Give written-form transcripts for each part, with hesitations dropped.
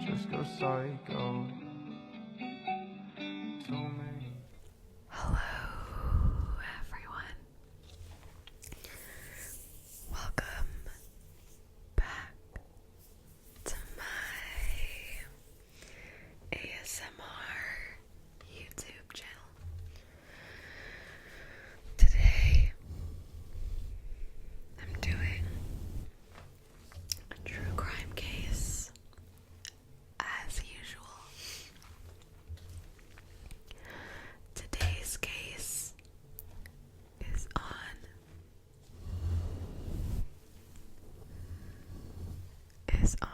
just go psycho. Too many. Hello, everyone. Welcome back to my ASMR YouTube channel. Today, I'm doing a true crime case as usual. Today's case is on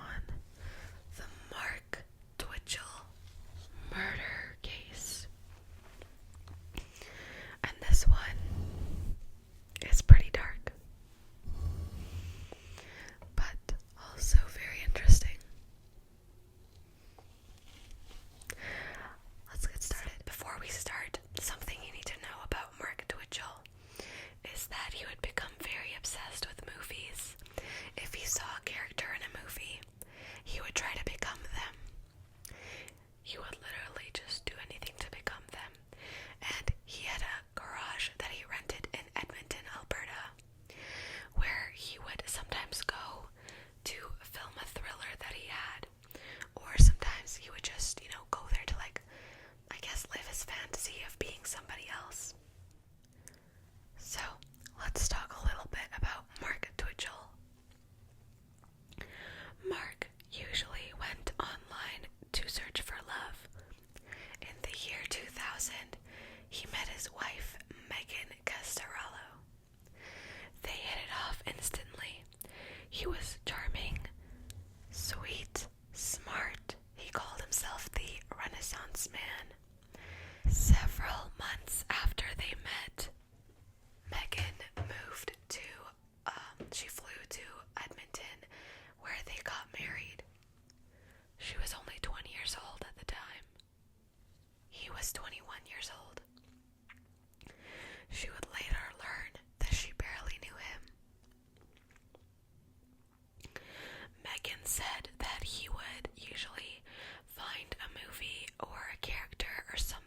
the Mark Twitchell murder case. And this one is pretty dark, but also very interesting. Let's get started. Before we start, something you need to know about Mark Twitchell is that he would become very obsessed with movies. If he saw a character in a movie, he would try to become them. He would literally just do anything to become them. And he had a garage that he rented in Edmonton, Alberta, where he would sometimes go to film a thriller that he had, or sometimes he would just, go there to live his fantasy of being somebody else. So, let's talk a little bit about Mark Twitchell. Mark usually went online to search for love. In the year 2000, he met his wife, Megan Castarello. They hit it off instantly. He was charming, sweet, smart. He called himself the Renaissance Man. Several months after they met, Megan moved to, she flew to Edmonton, where they got married. She was only 20 years old at the time. He was 21 years old. She would later learn that she barely knew him. Megan said that he would usually find a movie or a character or something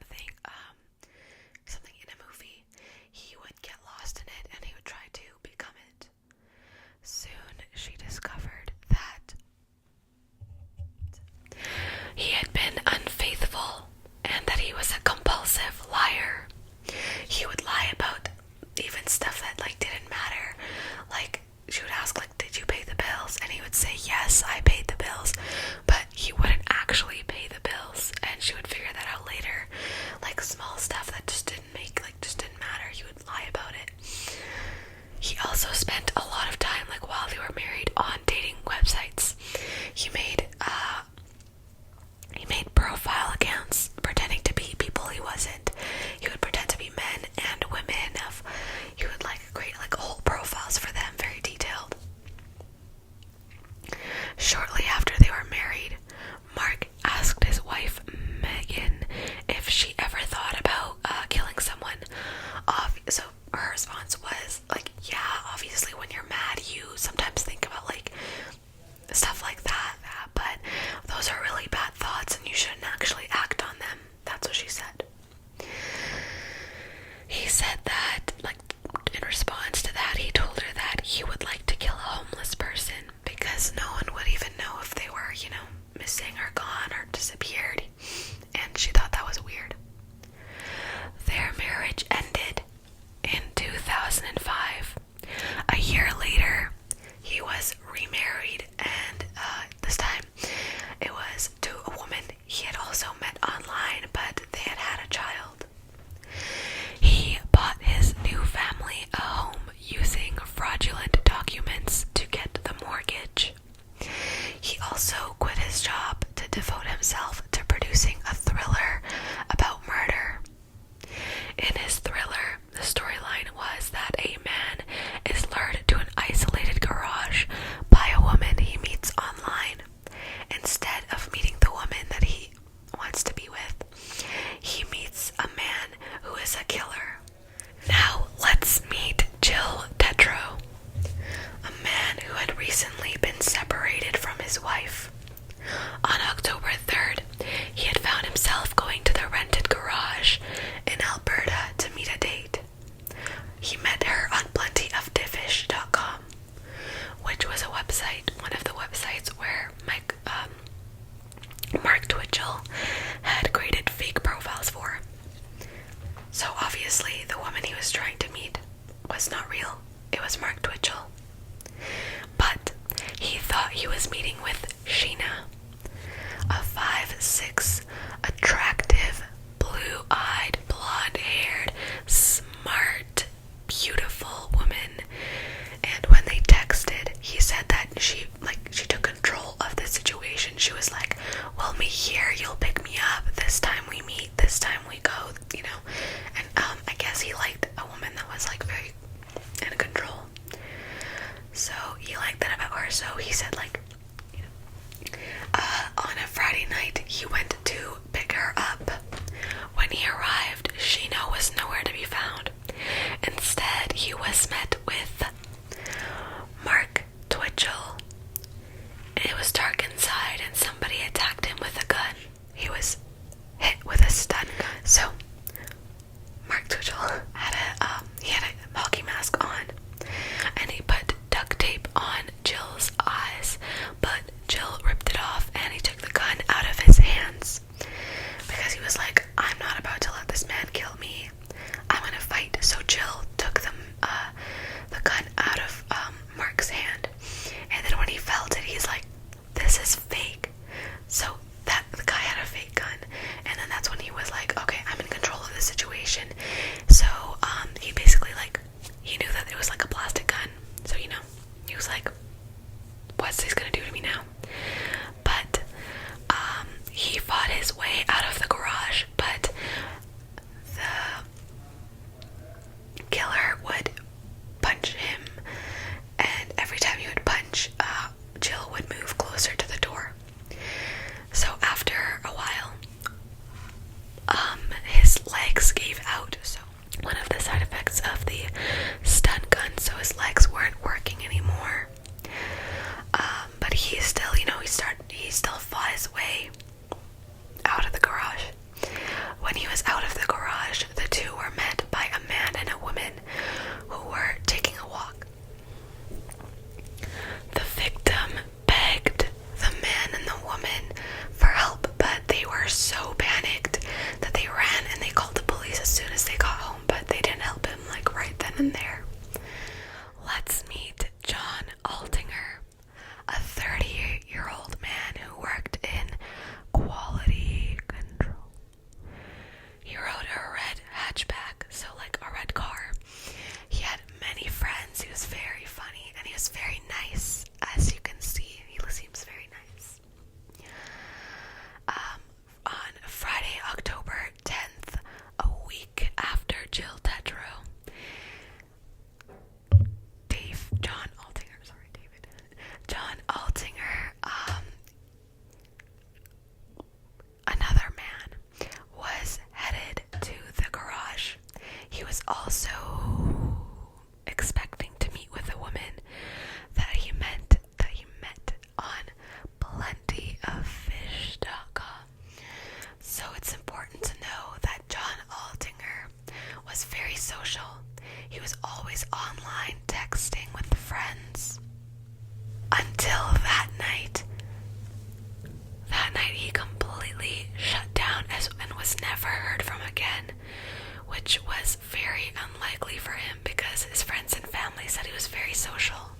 in a movie. He would get lost in it and he would try to become it. Soon she discovered that he had been unfaithful and that he was a compulsive liar. He would lie about even stuff that didn't matter. She would ask did you pay the bills? And he would say, yes, I paid the bills, but he wouldn't actually pay the bills, and she would figure that out later. Small stuff that just didn't matter, he would lie about it. He also spent a lot of time while they were married on dating websites. He made profile accounts pretending to be people he wasn't. He would pretend to be men and women. He would create whole profiles for them, very detailed. Shortly after they were married, Mark asked his wife Megan if she ever thought about killing someone. So her response was yeah, obviously when you're mad you sometimes think about stuff like that, but those are really bad thoughts and you shouldn't actually act on them. That's what she said. He said that, in response to that, he told her that he would like to kill a homeless person because no one would even know if they were, missing or gone or disappeared. And she thought that was weird. Their marriage ended in 2005. A year later, he was remarried, and this time it was to a woman he had also met online, but they had had a child. He bought his new family a home using fraudulent documents to get the mortgage. He also quit his job to devote himself to producing a thriller about murder. In his thriller, the storyline was that a man is lured to an isolated garage by a woman he meets online. Instead of meeting the woman that he wants to be with, he meets a man who is a killer. Now let's meet Jill Tetro, a man who had recently been separated from his wife. On October meeting with Sheena, a 5'6", attractive, blue-eyed, blonde-haired, smart, beautiful woman. And when they texted, he said that she took control of the situation. She was like, we'll meet here, you'll pick me up, this time we meet, this time we go, you know. And I guess he liked a woman that was like very in control. So he liked that about her. So he said, like, you know, on a Friday night, he went to pick her up. When he arrived, Sheena was nowhere to be found. Instead, he was met with Mark Twitchell. It was dark inside, and somebody attacked him with a gun. He was hit with a stun gun. So Mark Twitchell had a hockey mask on, and he put duct tape on Jill's eyes, but Jill ripped it off, and he took the gun out of his hands because he was like, I'm not about to let this man kill me. I'm gonna fight. So Jill took the gun out of Mark's hand, and then when he felt it, he's like, this is fake. So that the guy had a fake gun, and then that's when he was like, okay, I'm in control of the situation. So he basically, like, he knew that it was like a plastic gun, so, you know, he was like, what's this gonna do to me now? But he fought his way out of the garage, but the killer would punch him, and every time he would punch, Jill would move closer to the door. So after a while, his legs gave out. So one of the side effects of the stun gun, so his legs weren't working anymore. But he still, you know, he still fought his way out of the garage. When he was out of the garage, the two were met by a man and a woman who were taking a walk. The victim begged the man and the woman for help, but they were so panicked that they ran and they called the police as soon as they got home, but they didn't help him, like, right then and there. Let's meet John Altinger, a 30-year-old man who worked in quality control. He rode a red hatchback, so like a red car. He had many friends. He was very funny, and he was very nice, as you can see. He seems very nice. On Friday, October 10th, a week after Jill Tetreault, John Altinger, another man, was headed to the garage. He was also expecting to meet with a woman that he met on plentyoffish.com. So it's important to know that John Altinger was very social. He was always online texting with friends. Until that night. That night he completely shut down and was never heard from again, which was very unlikely for him because his friends and family said he was very social.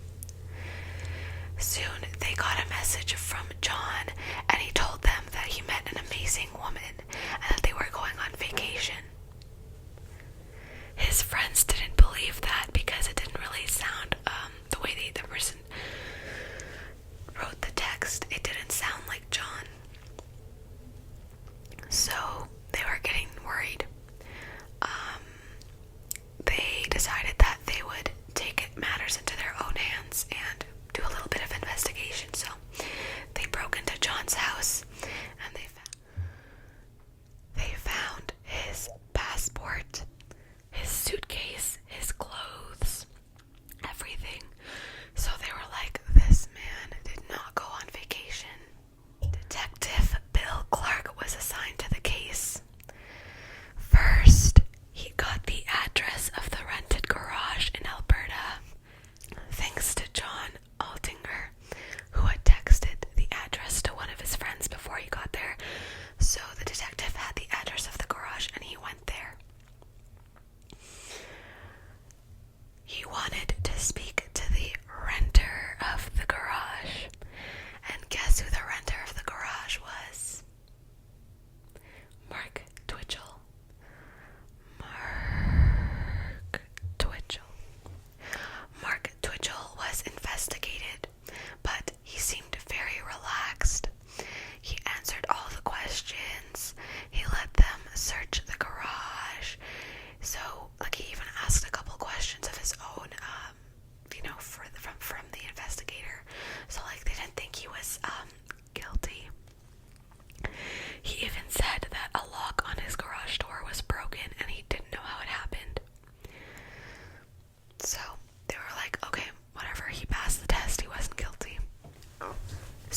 Soon they got a message from John, and he told them that he met an amazing woman and that they were going on vacation. His friends didn't believe that because it didn't really sound the way the person wrote the text.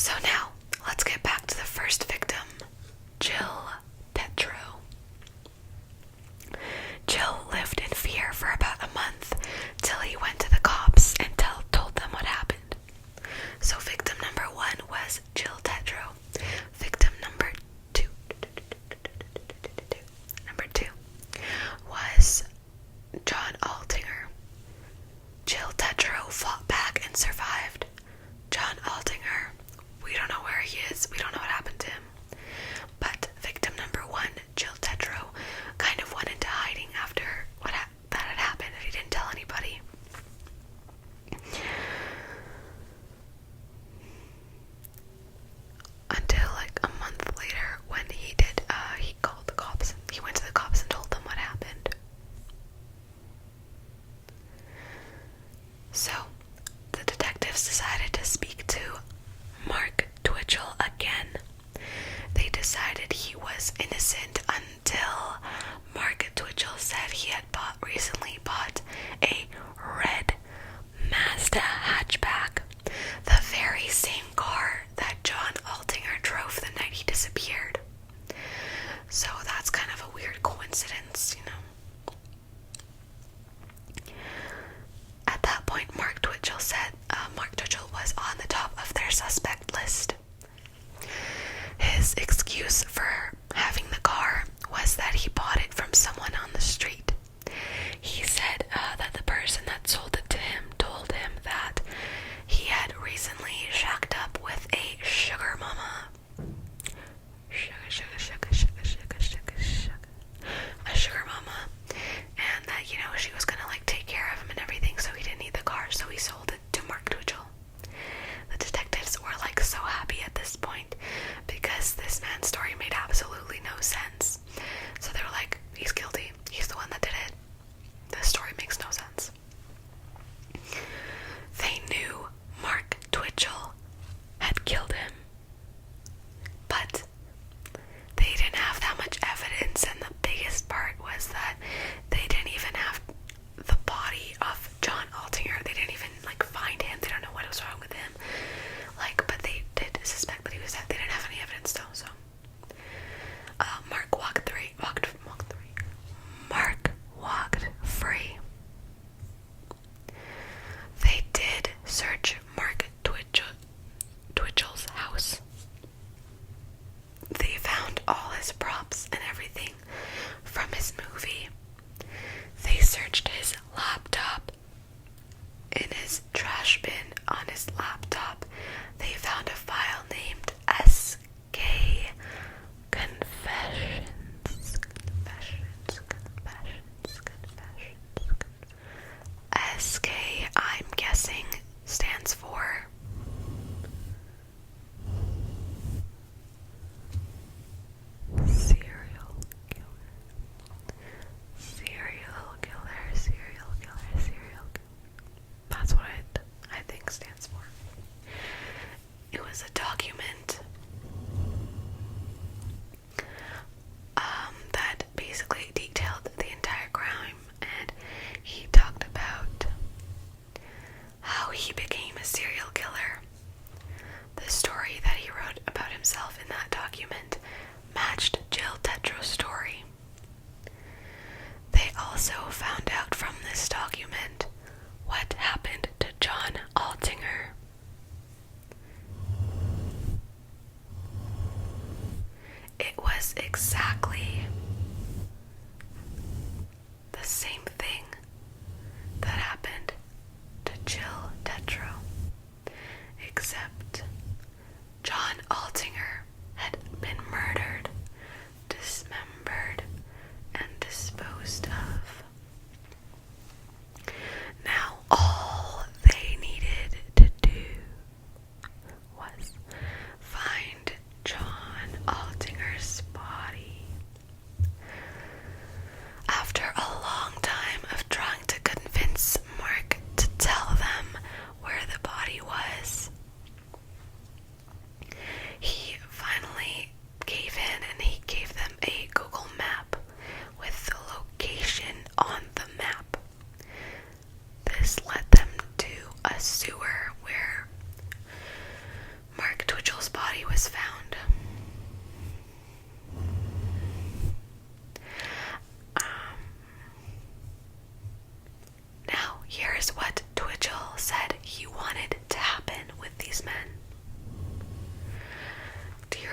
So now, let's get back to the first victim, Jill Tetro. Jill lived in fear for about a month till he went to the cops and told them what happened. So victim number 1 was Jill Tetro. Victim number two was John Altinger. Jill Tetro fought back and survived. John Altinger, we don't know where he is. We don't know what happened to him. But victim number 1, Jill Tetro, kind of went into hiding after that had happened, and he didn't tell anybody. Until like a month later, when he did, he called the cops. He went to the cops and told them what happened. So, the detectives decided to speak to Mark Twitchell again. They decided he was innocent until Mark Twitchell said he had recently bought a red Mazda hatchback, the very same car that John Altinger drove the night he disappeared. So that's kind of a weird coincidence, you know. At that point, Mark Twitchell was on the top of their suspect list. His excuse for having the car was that he bought it from someone on the street. He said that the person that sold it to him told him that he had recently shacked up with a sugar mama. A sugar mama. And that, you know, she was gonna like take care of him and everything, so he didn't need the car, so he sold it to Mark Twitchell. The detectives were like so happy at this point because this man's story made absolutely no sense. So they were like, he's guilty. He's the one that did it. This story makes no sense. They knew Mark Twitchell had killed him, but they didn't have that much evidence, and the biggest part was that they didn't even have the body of John Altinger. They didn't even like find him. They don't know what was wrong with him. Like, but they did suspect that he was dead. They didn't have any evidence though, so Mark walked free. Mark walked free. They did search Mark Twitchell's house. They found all his props and everything from his movie. They searched his laptop. In his trash bin on his laptop, they found a file named SK Confessions. SK, I'm guessing, stands for serial killer. That's what I think stands for. It was a document that basically detailed the entire crime, and he talked about how he became a serial killer. The story that he wrote about himself in that document matched Jill Tetro's story. They also found out from this document what happened to John Altinger. It was exactly the same thing that happened to Jill Tetro, except John Altinger had been murdered, dismembered, and disposed of. Now all they needed to do was find John Altinger's body.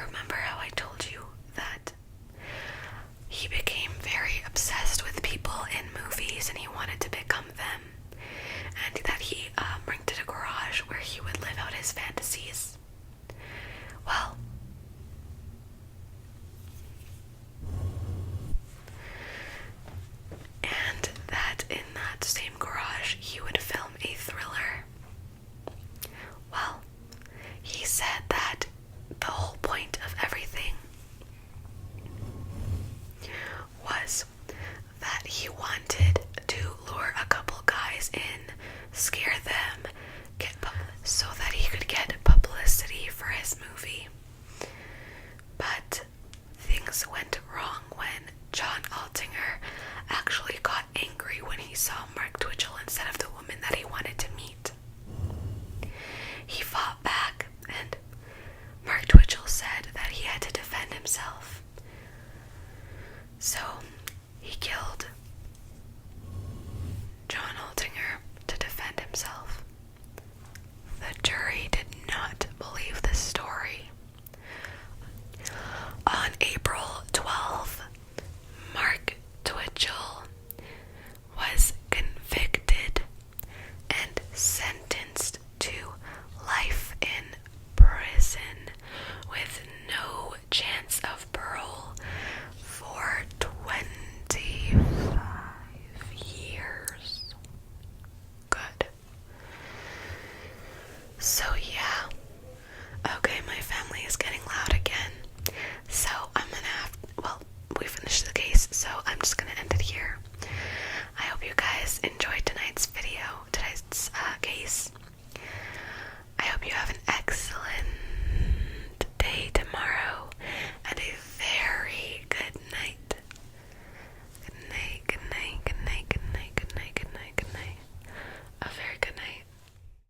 remember how I told you that he became very obsessed with people in movies and he wanted to become them, and that he rented a garage where he would live out his fantasies? Well, and that in that same garage he would film a thriller. Well, he said that the whole point of everything was that he wanted to lure a couple guys in, scare them, so that he could get publicity for his movie. But things went wrong when John Altinger actually got angry when he saw Mark Twitchell instead of the woman that he wanted to meet. He fought back, and Mark Twitchell said that he had to defend himself.